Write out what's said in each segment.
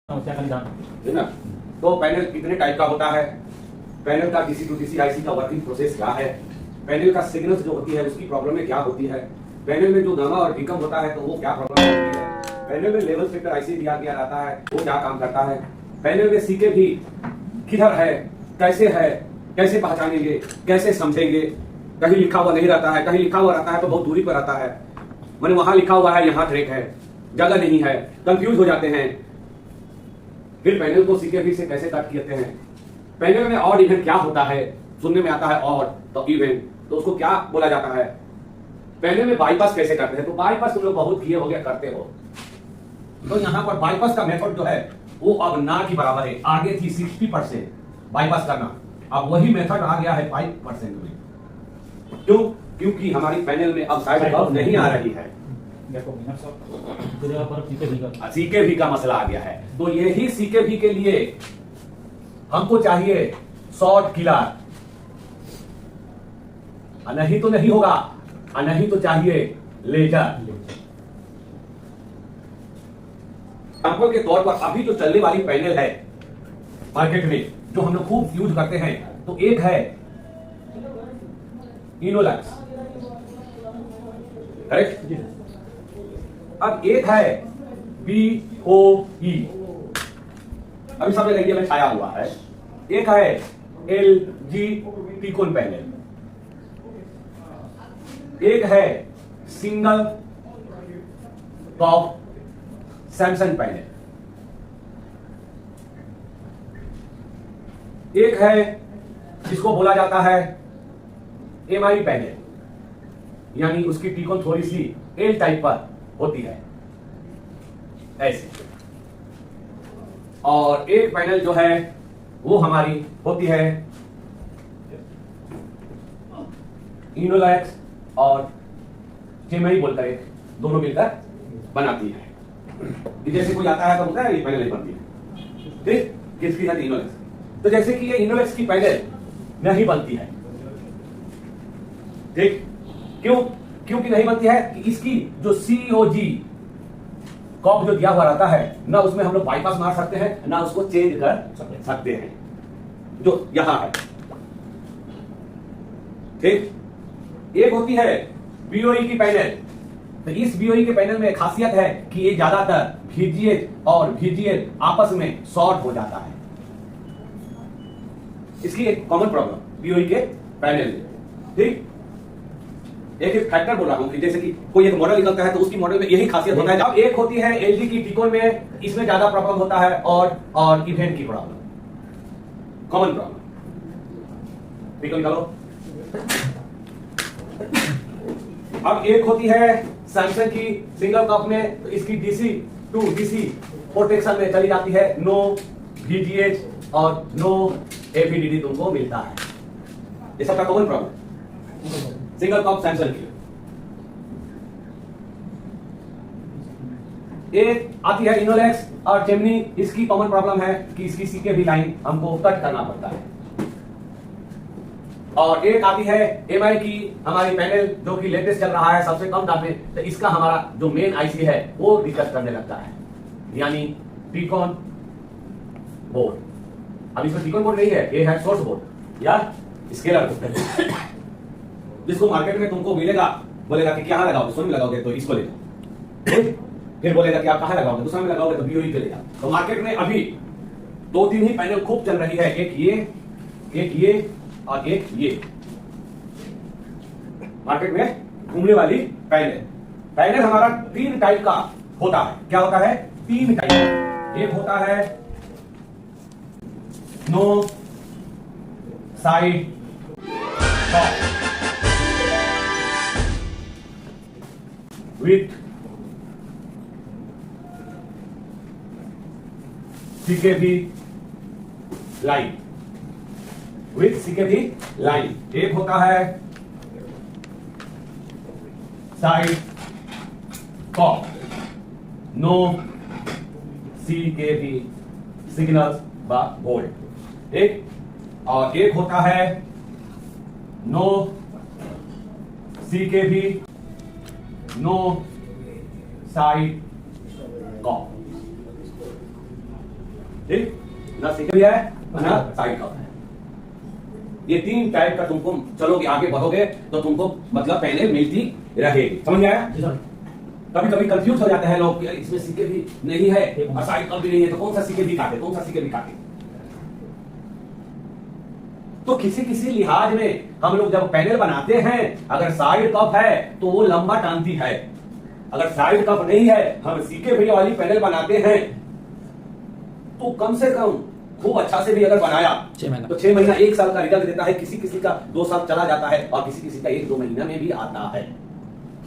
है ना। तो पैनल कितने टाइप का होता है, पैनल का डीसी टू डीसी आईसी का वर्किंग प्रोसेस क्या है, पैनल का सिग्नल्स जो होती है उसकी प्रॉब्लम में क्या होती है, पैनल में जो गामा और डीकम होता है तो वो क्या प्रॉब्लम होती है, पैनल में लेवल शिफ्टर आईसी दिया गया रहता है वो क्या काम करता है, पैनल में सीके भी किधर है, कैसे पहचानेंगे, कैसे समझेंगे। कहीं लिखा हुआ नहीं रहता है, कहीं लिखा हुआ रहता है तो बहुत दूरी पर रहता है, मैंने वहां लिखा हुआ है यहाँ ट्रैक है, जगह नहीं है, कंफ्यूज हो जाते हैं। फिर पैनल को सीके से कैसे कट करते हैं, पैनल में ऑड इवन क्या होता है, सुनने में आता है ऑड तो इवन, तो उसको क्या बोला जाता है। पैनल में बाईपास कैसे करते हैं, तो बाईपास तुम लोग बहुत किए हो गया, करते हो। तो यहाँ पर बाईपास का मेथड जो है वो अब ना की बराबर है, आगे थी 60% बाईपास करना, अब वही मेथड आ गया है 5% में। क्यों? क्योंकि हमारी पैनल में अब साइड कब नहीं आ रही है, सीके भी का मसला आ गया है। तो यही सीके भी के लिए हमको चाहिए शॉर्ट किलर, नहीं तो नहीं होगा, नहीं तो चाहिए लेजर। एग्जाम्पल के तौर पर अभी जो चलने वाली पैनल है मार्केट में जो हम लोग खूब यूज करते हैं, तो एक है इनोलक्स, करेक्ट। अब एक है BOE, अभी सब इंडिया में छाया हुआ है। एक है LG टीकोन पैनल, एक है सिंगल टॉप सैमसंग पैनल, एक है जिसको बोला जाता है MI पैनल, यानी उसकी टीकोन थोड़ी सी एल टाइप पर होती है ऐसे। और एक पैनल जो है वो हमारी होती है इनोलैक्स और चेमई बोलकर, एक दोनों मिलकर बनाती है। जैसे कोई आता है तो बोलता है ये पैनल नहीं बनती है, ठीक, किसकी है इनोलैक्स। तो जैसे कि ये इनोलैक्स की पैनल नहीं बनती है, ठीक, क्योंकि नहीं बनती है कि इसकी जो COG कॉप जो दिया हुआ रहता है ना, उसमें हम लोग बाईपास मार सकते हैं ना उसको चेंज कर सकते हैं, जो यहां है, ठीक। एक होती है BOE की पैनल, तो इस BOE के पैनल में खासियत है कि ये ज्यादातर VGH और VGL आपस में शॉर्ट हो जाता है, इसकी एक कॉमन प्रॉब्लम BOE के पैनल में, ठीक। एक फैक्टर बोल रहा हूं कि जैसे कि कोई एक मॉडल निकलता है तो उसकी मॉडल में यही खासियत होता है। अब एक होती है LG की टीकोन में, इसमें ज्यादा प्रॉब्लम होता है और इवेंट की प्रॉब्लम, कॉमन प्रॉब्लम। टीकोन निकालो। अब एक होती है सैमसंग की सिंगल कप में, तो इसकी DC टू DC प्रोटेक्शन में चली जाती है, नो VGH और नो AVDD तुमको मिलता है, ये सबका common problem single cup Samsung की। एक आती है इनोलैक्स और चेमनी, इसकी कॉमन प्रॉब्लम है कि इसकी सीके भी लाइन हमको कट करना पड़ता है। और एक आती है MI की हमारी पैनल जो कि लेटेस्ट चल रहा है सबसे कम दाम में, तो इसका हमारा जो मेन आईसी है वो दिक्कत करने लगता है, यानी टीकॉन बोर्ड। अब इसमें टीकॉन बोर्ड नहीं है, ये है सोर्स बोर्ड या स्केलर बोर्ड, जिसको मार्केट में तुमको मिलेगा, बोलेगा कि क्या लगाओगे, सोनी में लगाओगे तो इसको ले जाओ, फिर बोलेगा कि आप कहां लगाओगे, दूसरा में लगाओगे तो BOE पे ले जाओ। तो मार्केट में अभी 2-3 ही पैनल खूब चल रही है, एक ये और एक ये मार्केट में घूमने वाली पैनल हमारा 3 टाइप का होता है। क्या होता है? 3 टाइप का। एक होता है no side top with CKV line, with CKV line. एक होता है side cop, no CKV signals bolt, ठीक। और एक होता है no CKV no side cop. ठीक, ना सीके भी है ना साइड कप है। ये 3 टाइप का तुमको चलोगे आगे बढ़ोगे तो तुमको मतलब पैनल मिलती रहेगी। समझ में आया? कभी कभी कंफ्यूज हो जाते हैं लोग, इसमें सीके भी नहीं है और साइड कप भी नहीं है, तो कौन सा सीके भी काटे, कौन सा सीके भी काटे। तो किसी किसी लिहाज में हम लोग जब पैनल बनाते हैं, अगर साइड कप है तो वो लंबा टानती है, अगर साइड कप नहीं है, हम सीके भैया वाली पैनल बनाते हैं तो कम से कम खूब अच्छा से भी अगर बनाया 6 महीना तो 6 महीना 1 साल का रिजल्ट देता है। किसी किसी का 2 साल चला जाता है और किसी किसी का 1-2 महीना में भी आता है।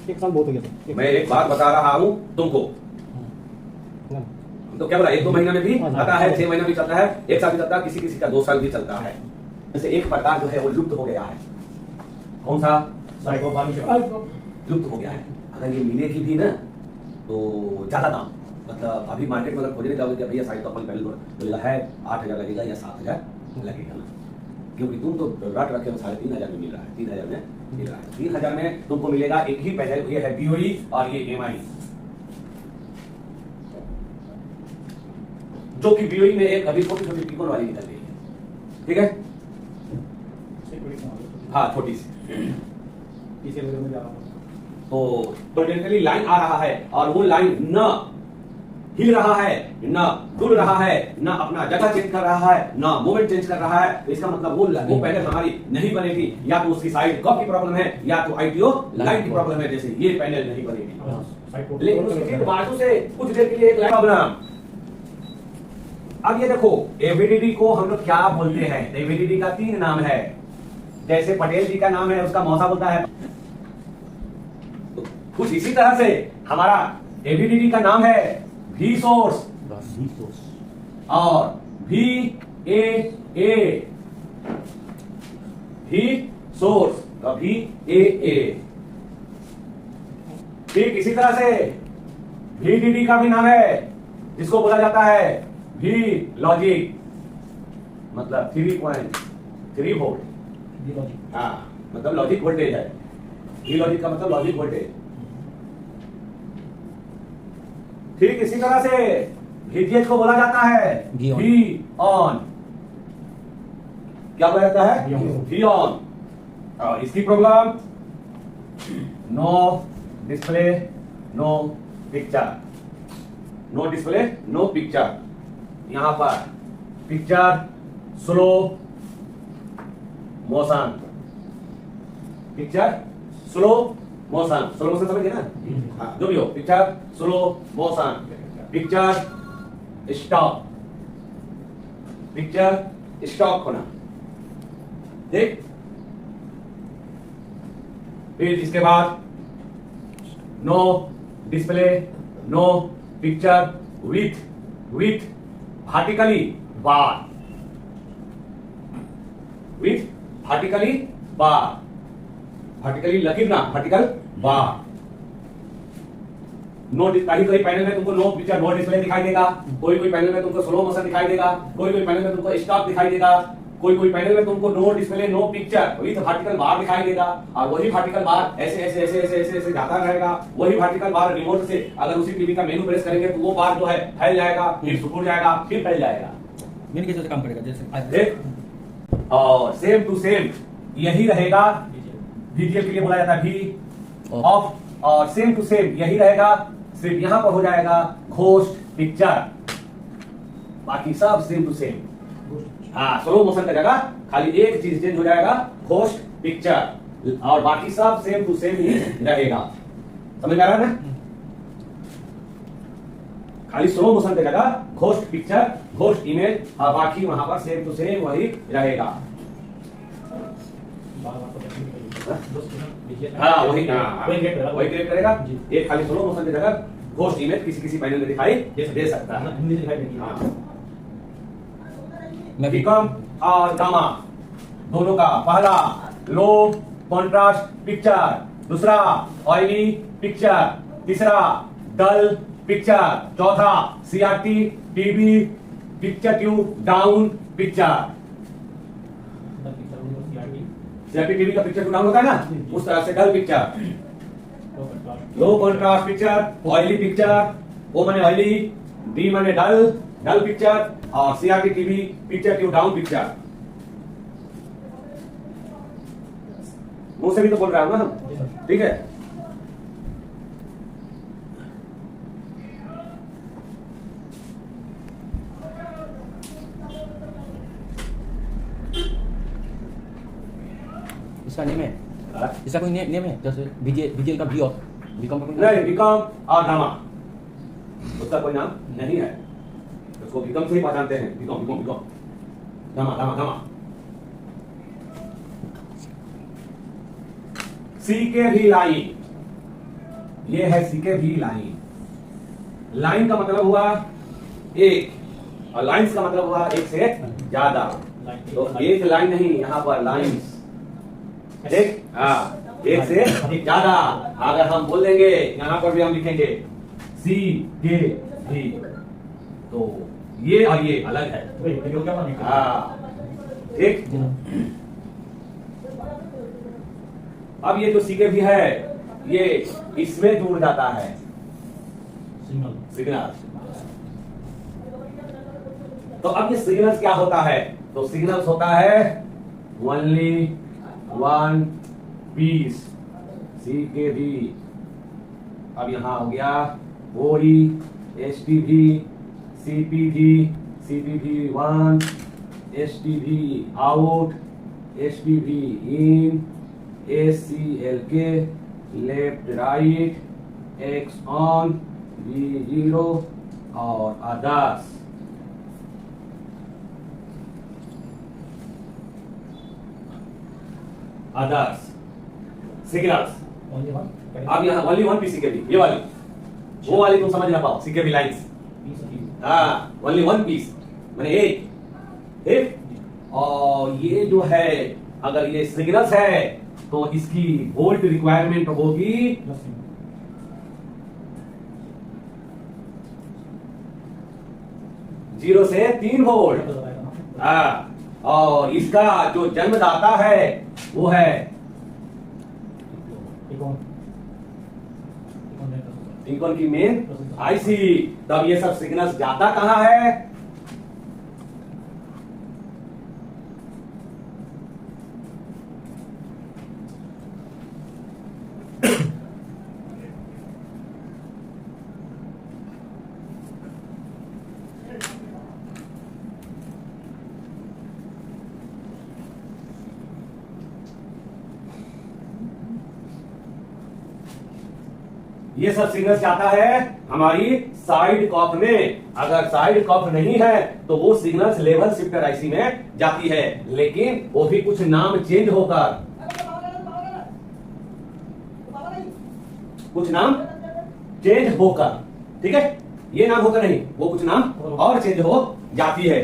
1 साल बहुत हो गया था। मैं एक बात बता रहा हूं तुमको, तो क्या बोला, 1-2 महीना में भी आता है, 6 महीना भी चलता है, 1 साल भी चलता है, किसी किसी का 2 साल भी चलता है। जैसे एक प्रकार जो है वो लुप्त हो गया है, कौन सा, लुप्त हो गया है। अगर ये मिलेगी भी ना तो ज्यादा दाम, मतलब अभी मार्केट में अगर खोजने जाओगे कि भैया साइड कपल पहले बोलेगा है 8,000 लगेगा या 7,000 लगेगा ना, क्योंकि तुम तो रट रखे हो 3,500 में मिल रहा है, 3,000 में मिल रहा है। 3,000 में तुमको मिलेगा एक ही पैनल, ये है बीओई और ये एमआई, जो कि बीओई में एक अभी छोटी छोटी पिकोन वाली निकल रही है, ठीक है, हाँ छोटी सी। तो टेक्निकली लाइन आ रहा है और वो लाइन न हिल रहा है, न डुल रहा है, न अपना जगह चेंज कर रहा है, न मूवमेंट चेंज कर रहा है। इसका मतलब वो पैनल हमारी नहीं बनेगी, या तो उसकी साइड कप की प्रॉब्लम है या तो आईटीओ लाइन की प्रॉब्लम है, जैसे ये पैनल नहीं बनेगी। लेकिन उसके बाजू से कुछ देर के लिए एक लाइन प्रॉब्लम। अब ये देखो, एवीडीडी को हम लोग क्या बोलते हैं? एवीडीडी का 3 नाम है, जैसे पटेल जी का नाम है, उसका मौसा बोलता है। कुछ इसी तरह से हमारा एवीडीडी का नाम है वी सोर्स और वी ए भी सोर्स और वी ए। ठीक इसी तरह से वीडीडी का भी नाम है, जिसको बोला जाता है वी लॉजिक, मतलब 3.3 वोल्ट। हाँ, मतलब लॉजिक वोल्टेज है। वी लॉजिक का मतलब लॉजिक वोल्टेज। ठीक इसी तरह से वीजीएच को बोला जाता है वी ऑन। क्या बोला जाता है? V on. और इसकी problem, no display no picture, no display no picture. यहां पर picture slow motion, picture slow motion, slow motion समझ गए ना? हाँ, जो भी हो, picture slow motion, picture stop, picture stop होना। ठीक, फिर इसके बाद no display no picture with vertically bar, with vertically bar, vertically लकीर ना, वर्टिकल बार। नो, कहीं कोई पैनल में तुमको नो पिक्चर नो डिस्प्ले दिखाई देगा, कोई कोई पैनल में तुमको स्लो मोशन दिखाई देगा, कोई कोई पैनल में तुमको स्टॉप दिखाई देगा, कोई कोई पैनल में तुमको no display no picture with vertical bar दिखाई देगा। और वही वर्टिकल बार ऐसे ऐसे ऐसे ऐसे ऐसे ऐसे जाता रहेगा। वही वर्टिकल बार रिमोट से अगर उसी टीवी का मेनू प्रेस करेंगे तो वो बार जो है फैल जाएगा, फिर सिकुड़ जाएगा, फिर फैल जाएगा। मेन कैसे काम करेगा जैसे, और सेम टू सेम यही रहेगा। वीजीएल के लिए बोला जाता है वी ऑफ, और सेम टू सेम यही रहेगा, सिर्फ यहां पर हो जाएगा घोस्ट पिक्चर, बाकी सब सेम टू सेम। हाँ, स्लो मोशन का जगह खाली एक चीज चेंज हो जाएगा, घोस्ट पिक्चर, और बाकी सब सेम टू सेम ही रहेगा। समझ में आ रहा है ना? खाली स्लो मोशन की जगह घोस्ट पिक्चर घोस्ट इमेज, और बाकी वहां पर सेम टू सेम वही रहेगा। हाँ वही क्रिएट करेगा। एक खाली स्लो मोशन की जगह घोस्ट इमेज किसी किसी पैनल में दिखाई दे सकता है। विकम और गामा दोनों का पहला लो कॉन्ट्रास्ट पिक्चर, दूसरा ऑयली पिक्चर, तीसरा डल पिक्चर, चौथा CRT TV picture tube down picture. CRT TV का पिक्चर ट्यूब डाउन होता है ना, उस तरह से डल picture, low contrast picture, oily picture, ओ माने ऑयली, डी माने डल, डल पिक्चर और CRT TV picture tube down picture. मुंह से भी तो बोल रहा हूं ना हम, ठीक है। इसका नेम है, इसका कोई नेम है जैसे बीजे का बी और बीकॉम का कोई नाम? नहीं, बीकॉम और गामा उसका कोई नाम नहीं है, उसको बीकॉम से ही पहचानते हैं। बीकॉम बीकॉम बीकॉम गामा गामा गामा। सी के भी लाइन, ये है सी के भी लाइन। लाइन का मतलब हुआ एक और लाइंस का मतलब हुआ एक से ज्यादा। तो एक लाइन नहीं, यहाँ पर लाइंस, ठीक। हाँ, एक से ज्यादा। अगर हम बोल देंगे यहां पर भी हम लिखेंगे सी के भी, तो ये और ये अलग है। हाँ, ठीक। अब ये जो सी के भी है ये इसमें जुड़ जाता है सिग्नल। तो अब ये सिग्नल्स क्या होता है? तो सिग्नल्स होता है ओनली वन पीस, सी के भी। अब यहां हो गया ओई, एस टी भी, सी पी भी 1, एस टी भी आउट, एस टी भी in, S C L K left right, X on, B 0 और अदर्स। Others signals. अब यहाँ ओनली वन पीस सीकेबी, ये वाली, वो वाली तुम समझ ना पाओ, सीकेबी लाइंस। हाँ, ओनली वन पीस माने एक, ठीक। और ये जो है अगर ये सिग्नल्स है तो इसकी वोल्ट रिक्वायरमेंट होगी 0 से 3 वोल्ट। हाँ, और इसका जो जन्मदाता है वो है टिकॉन की मेन आईसी। तब ये सब सिग्नल्स जाता कहां है? ये सब सिग्नल जाता है हमारी साइड कॉफ में। अगर साइड कॉफ नहीं है तो वो सिग्नल्स लेवल शिफ्टर आईसी में जाती है, लेकिन वो भी कुछ नाम चेंज होकर, कुछ नाम चेंज होकर, ठीक है। ये नाम होकर नहीं, वो कुछ नाम और चेंज हो जाती है।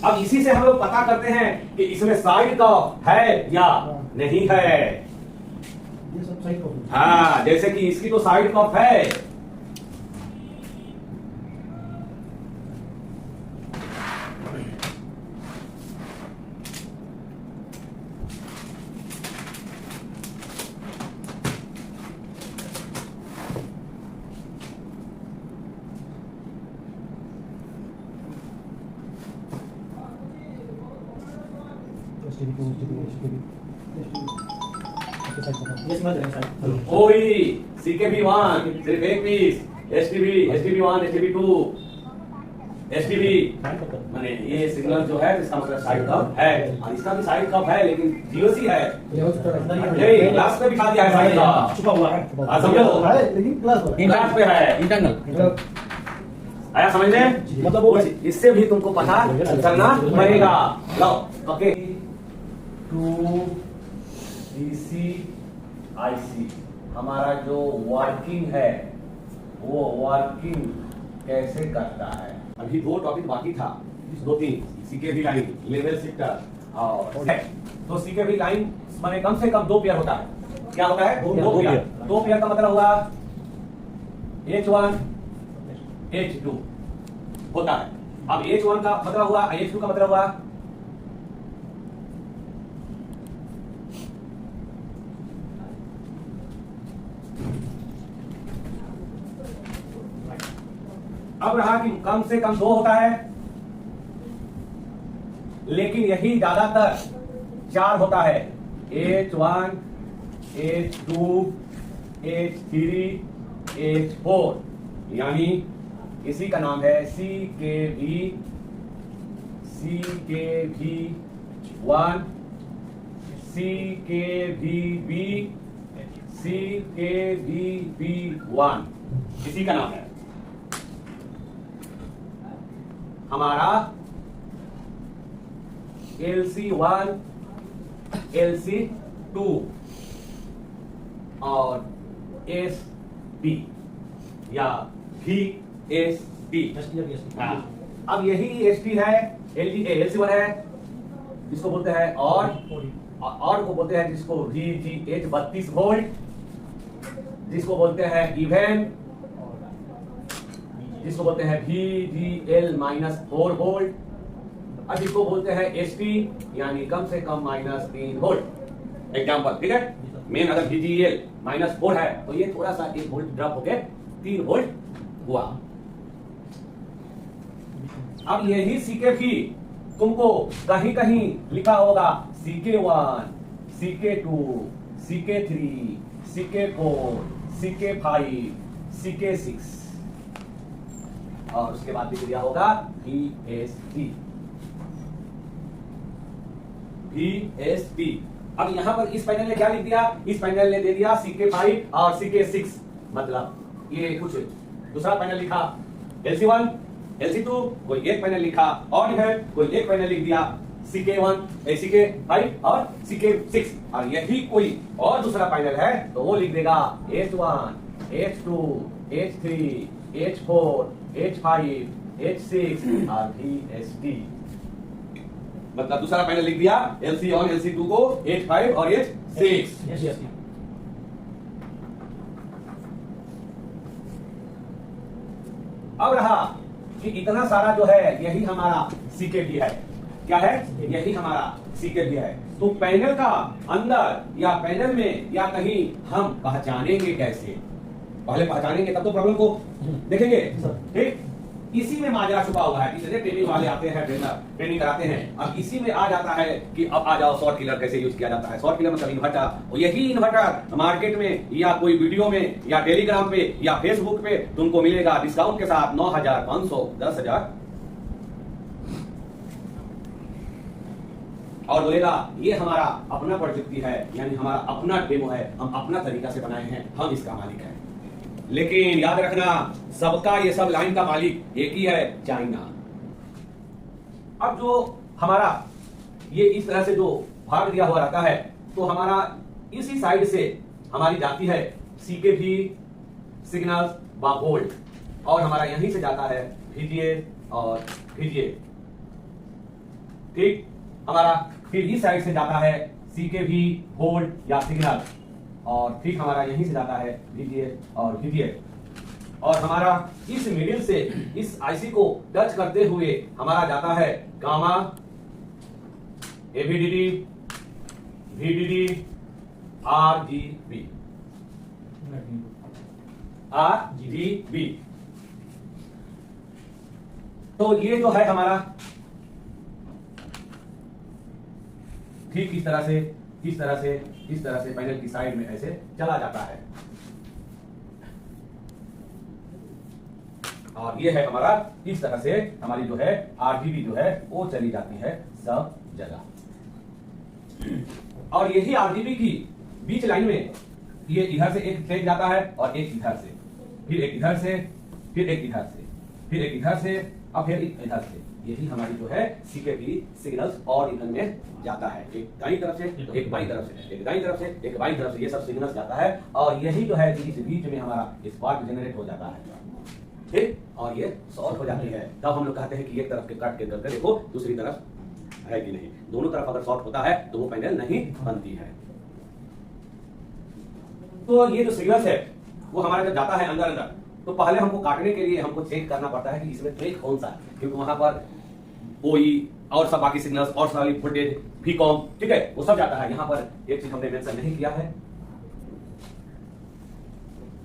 अब इसी से हम लोग पता करते हैं कि इसमें साइड कॉफ है या नहीं है। हाँ, जैसे कि इसकी तो साइड कॉफ है, ओई सीकेबी 1 सिर्फ एक पीस, एसटीबी 1, एसटीबी 2, एसटीबी माने ये सिग्नल जो है इसका मतलब साइड कप है, और इसका भी साइड कप है लेकिन जीओसी है। नहीं, क्लास पे दिखा दिया है साइड कप, छुपा हुआ है, समझो है लेकिन क्लास पे है इंटरनल। आया समझ में? मतलब वो इससे भी तुमको पता चलना पड़ेगा। लो ओके, 2 डीसी आईसी हमारा जो वर्किंग है वो वर्किंग कैसे करता है। अभी 2 टॉपिक बाकी था, 2-3 सीकेबी लाइन, लेवल शिफ्टर और है। तो सीकेबी लाइन माने कम से कम 2 पेयर होता है। क्या होता है? 2 पेयर। 2 पेयर का मतलब हुआ H1 H2 होता है। अब H1 का मतलब हुआ, H2 का मतलब हुआ अब रहा कि कम से कम 2 होता है, लेकिन यही ज्यादातर 4 होता है। H1, H2, H3, H4, यानी इसी का नाम है CKV1, CKVB, CKVB1, इसी का नाम है हमारा LC1, LC2 और SD या VSD। हाँ, अब यही SD है, LC1 है जिसको बोलते हैं और को बोलते हैं जिसको VGH 32 वोल्ट, जिसको बोलते हैं इवन, जिसको बोलते हैं VGL -4 वोल्ट, अब जिसको बोलते हैं ST यानी कम से कम -3 वोल्ट। एग्जाम्पल, ठीक है। मेन अगर VGL -4 है तो ये थोड़ा सा 1 वोल्ट ड्रॉप होके 3 वोल्ट हुआ। अब यही CKV तुमको कहीं कहीं लिखा होगा CK1, CK2, CK3, CK4, CK5, CK6 और उसके बाद लिख दिया होगा VSD। अब यहां पर इस पैनल ने क्या लिख दिया? इस पैनल ने दे दिया CK5 और CK6, मतलब ये कुछ दूसरा पैनल लिखा LC1, LC2, कोई एक पैनल लिखा और है, कोई एक पैनल लिख दिया CK1, CK5 और CK6, और यही कोई और दूसरा पैनल है तो वो लिख देगा H1, H2, H3, H4, H5, H6 और VSD। मतलब दूसरा पैनल लिख दिया LC और LC2 को H5 और H6। अब रहा कि इतना सारा जो है यही हमारा CKV है। क्या है? यही हमारा CKV है। तो पैनल का अंदर या पैनल में या कहीं हम पहचानेंगे कैसे? पहले पहचानेंगे तब तो प्रॉब्लम को देखेंगे, ठीक। इसी में माजरा छुपा हुआ है। इतने ट्रेनिंग वाले आते हैं, ट्रेनिंग कराते हैं, अब इसी में आ जाता है कि अब आ जाओ शॉर्ट किलर कैसे यूज किया जाता है। शॉर्ट किलर मतलब इन्वर्टर, और यही इन्वर्टर मार्केट में या कोई वीडियो में या टेलीग्राम पे या फेसबुक पे तुमको मिलेगा डिस्काउंट के साथ 9,500, 10,000 और बोलेगा ये हमारा अपना प्रोजेक्ट है, यानी हमारा अपना डेमो है, हम अपना तरीका से बनाए हैं, हम इसका मालिक है। लेकिन याद रखना, सबका ये सब लाइन का मालिक एक ही है, चाइना। अब जो हमारा ये इस तरह से जो भाग दिया हुआ रहता है तो हमारा इसी साइड से हमारी जाती है CKV सिग्नल व वोल्ट, और हमारा यहीं से जाता है VGA और VGA, ठीक। हमारा फिर इस साइड से जाता है CKV वोल्ट या सिग्नल, और ठीक हमारा यहीं से जाता है VGA और VGA, और हमारा इस मिडिल से इस IC को टच करते हुए हमारा जाता है gamma, AVDD, VDD, RGB, RGB। तो ये जो है हमारा ठीक इस तरह से पैनल की साइड में ऐसे चला जाता है, और ये है हमारा इस तरह से हमारी जो है RGB जो है वो चली जाती है सब जगह। और यही RGB की बीच लाइन में ये इधर से एक ट्रेन जाता है और एक इधर से, फिर एक इधर से, फिर एक इधर से, फिर एक इधर से, और फिर एक इधर से। यही हमारी जो है CKV सिग्नल्स और इधर में जाता है, एक दाईं तरफ से, एक बाईं तरफ से, एक दाईं तरफ से, एक बाईं तरफ से, ये सब सिग्नल्स जाता है, और यही जो है इस बीच में हमारा स्पार्क जनरेट हो जाता है, ठीक। और ये शॉर्ट हो जाती है, तब हम लोग कहते हैं कि एक तरफ के कट के करके देखो दूसरी तरफ है कि नहीं। दोनों तरफ अगर शॉर्ट होता है तो वो पैनल नहीं बनती है। तो ये जो सिग्नल्स है वो हमारा जब जाता है अंदर, तो पहले हमको काटने के लिए हमको चेक करना पड़ता है कि इसमें ट्रेक कौन सा है, क्योंकि वहां पर OE और सब बाकी सिग्नल्स और सारी वोल्टेज VCOM, ठीक है, वो सब जाता है। यहां पर एक चीज हमने मेंशन नहीं किया है,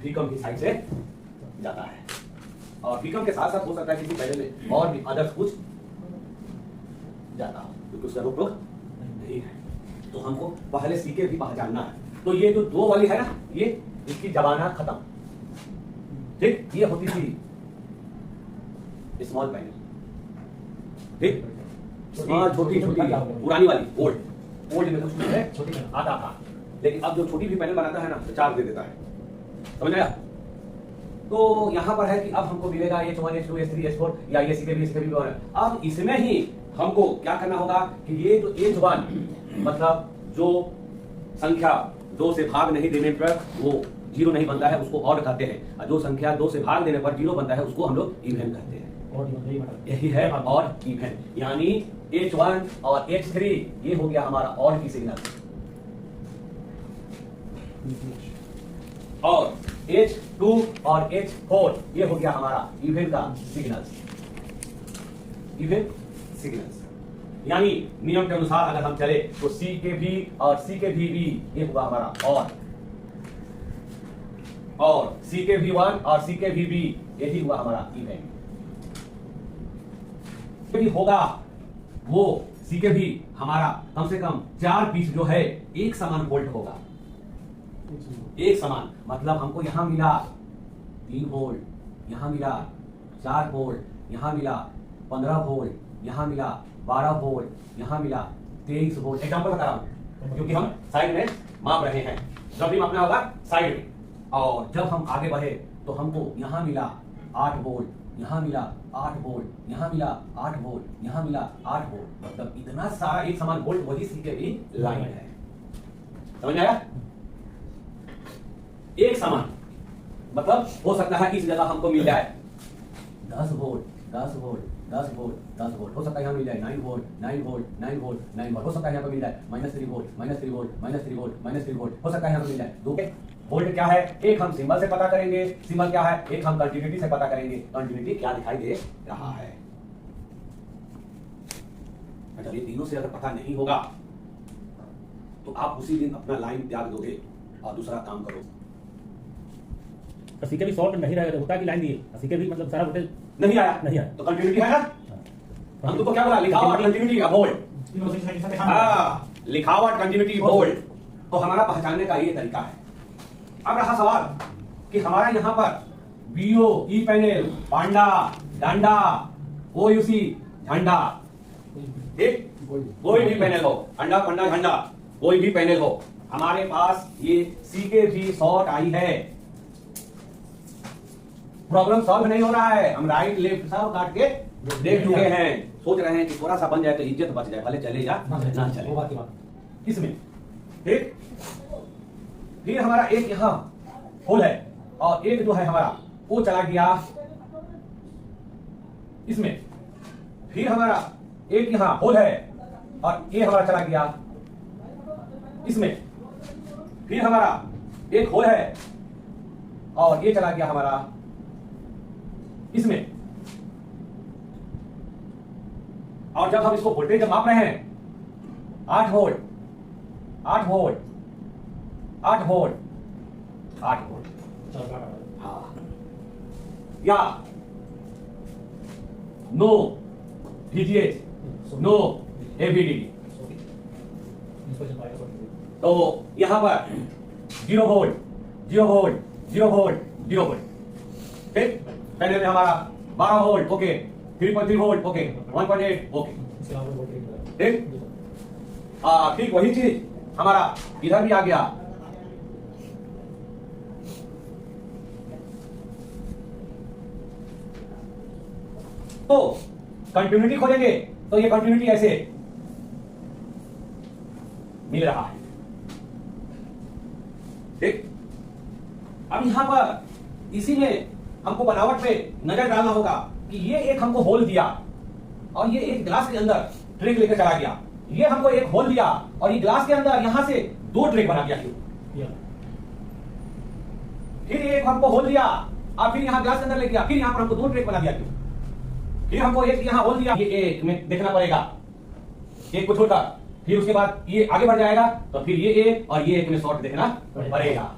VCOM की साइड से जाता है, और बीकॉम के साथ साथ हो सकता है किसी पैनल में और भी अदर्स कुछ जाता हो, क्योंकि उसका रोक नहीं है। तो हमको पहले सीके भी पहचानना है। तो ये जो दो वाली है ना, ये इसकी जमानत खत्म, ठीक। ये होती थी स्मॉल पैनल, ठीक। स्मॉल छोटी छोटी पुरानी वाली ओल्ड में कुछ है आता था, लेकिन अब जो छोटी भी पैनल बनाता है ना तो 4 दे देता है, समझ आया। तो यहां पर है कि अब हमको मिलेगा H1 H2 H3 H4 या ये सीके भी और अब इसमें ही हमको क्या करना होगा कि ये जो H1 मतलब जो संख्या 2 से भाग नहीं देने पर वो 0 नहीं बनता है, उसको ऑड कहते हैं, और जो संख्या 2 से भाग देने पर 0 बनता है उसको हम लोग इवन कहते हैं। यही है ऑड इवन, यानी H1 और H3 ये हो गया हमारा ऑड की सिग्नल, और H2 और H4 ये हो गया हमारा इवन का सिग्नल्स, इवन सिग्नल्स। यानी नियम के अनुसार अगर हम चले तो C के भी और C के भी ये हुआ हमारा और C के भी 1 और C के भी यही हुआ हमारा इवन। भी होगा वो C के भी हमारा कम से कम 4 पीस जो है एक समान वोल्ट होगा, एक समान, मतलब हमको यहां मिला 3 वोल्ट, यहां मिला 4 वोल्ट, यहां मिला 15 वोल्ट, यहां मिला 12 वोल्ट, यहां मिला 23 वोल्ट। एग्जांपल बता रहा हूं क्योंकि हम साइड में माप रहे हैं, जब भी मापना होगा साइड में। और जब हम आगे बढ़े तो हमको यहां मिला 8 वोल्ट, यहां मिला 8 वोल्ट, यहां मिला 8 वोल्ट, यहां मिला 8 वोल्ट, मतलब इतना सारा एक समान वोल्ट वही सी के भी लाइन है, समझ आया। एक समान मतलब हो सकता है इस जगह हमको मिल जाए 10 वोल्ट 10 वोल्ट 10 वोल्ट 10 वोल्ट, हो सकता है यहाँ मिल जाए 9 वोल्ट 9 वोल्ट 9 वोल्ट 9 वोल्ट, हो सकता है यहाँ पर मिल जाए -3 वोल्ट -3 वोल्ट -3 वोल्ट -3 वोल्ट, हो सकता है यहाँ पर मिल जाए 2 वोल्ट। क्या है, एक हम सिंबल से पता करेंगे, सिंबल क्या है, एक हम कंटिन्यूटी से पता करेंगे, कंटिन्यूटी क्या दिखाई दे रहा है। अच्छा, ये तीनों से अगर पता नहीं होगा तो आप उसी दिन अपना लाइन त्याग दोगे और दूसरा काम करो। तो सीके भी शॉर्ट नहीं रहेगा, होता कि लाइन दिए सीके भी मतलब सारा वोल्टेज नहीं आया तो कंटिन्यूटी है ना, हम तुमको क्या बोला, लिखावट कंटिन्यूटी का वोल्ट, लिखावट कंटिन्यूटी वोल्ट। तो हमारा पहचानने का ये तरीका है। अब रहा सवाल कि हमारा यहाँ पर बीओ ई पैनल पांडा डांडा ओयूसी झंडा, ठीक, कोई भी पैनल हो, अंडा पंडा झंडा कोई भी पैनल हो, हमारे पास ये सीके भी शॉर्ट आई है। प्रॉब्लम सॉल्व नहीं हो रहा है, हम राइट लेफ्ट सब काट के देख चुके हैं, सोच रहे हैं कि थोड़ा सा बन जाए तो इज्जत बच जाए, भले चले या ना चले इसमें, ठीक। फिर हमारा एक यहाँ होल है और एक जो है हमारा वो चला गया इसमें, फिर हमारा एक यहाँ होल है और ये हमारा चला गया इसमें, फिर हमारा एक होल है और ये चला गया हमारा इसमें। और जब हम इसको वोल्टेज माप रहे हैं 8 वोल्ट 8 वोल्ट 8 वोल्ट 8 वोल्ट, हाँ, या नो VGH नो AVD, तो यहां पर 0 वोल्ट 0 वोल्ट 0 वोल्ट 0 वोल्ट, ठीक। पहले में हमारा 12 volt okay, 3.3 volt okay, 1.8 okay, ठीक। ठीक वही चीज हमारा इधर भी आ गया, तो कंटिन्यूटी खोजेंगे तो ये कंटिन्यूटी ऐसे मिल रहा है, ठीक। अब यहां पर इसी में हमको बनावट पे नजर डालना होगा कि ये एक हमको होल दिया और ये एक ग्लास के अंदर ट्रेक लेकर चला गया, ये हमको एक होल दिया और ये ग्लास के अंदर यहां से 2 ट्रेक बना दिया, फिर एक हमको होल दिया और फिर यहां ग्लास के अंदर ले गया, फिर यहां पर हमको 2 ट्रेक बना दिया, फिर हमको एक यहां होल दिया, ये एक में देखना पड़ेगा एक को छोड़कर, फिर उसके बाद ये आगे बढ़ जाएगा तो फिर ये एक और ये एक में शॉर्ट देखना पड़ेगा।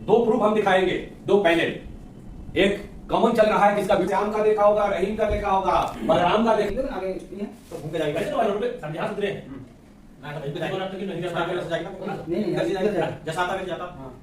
दो प्रूफ हम दिखाएंगे, दो पैनल। एक कॉमन चल रहा है जिसका श्याम का देखा होगा, रहीम का देखा होगा, बलराम का देखा आगे तो घूम के जाएगा कैसे तो रोड पे समझा सुधरे ना तो भाई पे नहीं जाएगा नहीं नहीं नहीं इधर से जाएगा जैसा आता है जाता हाँ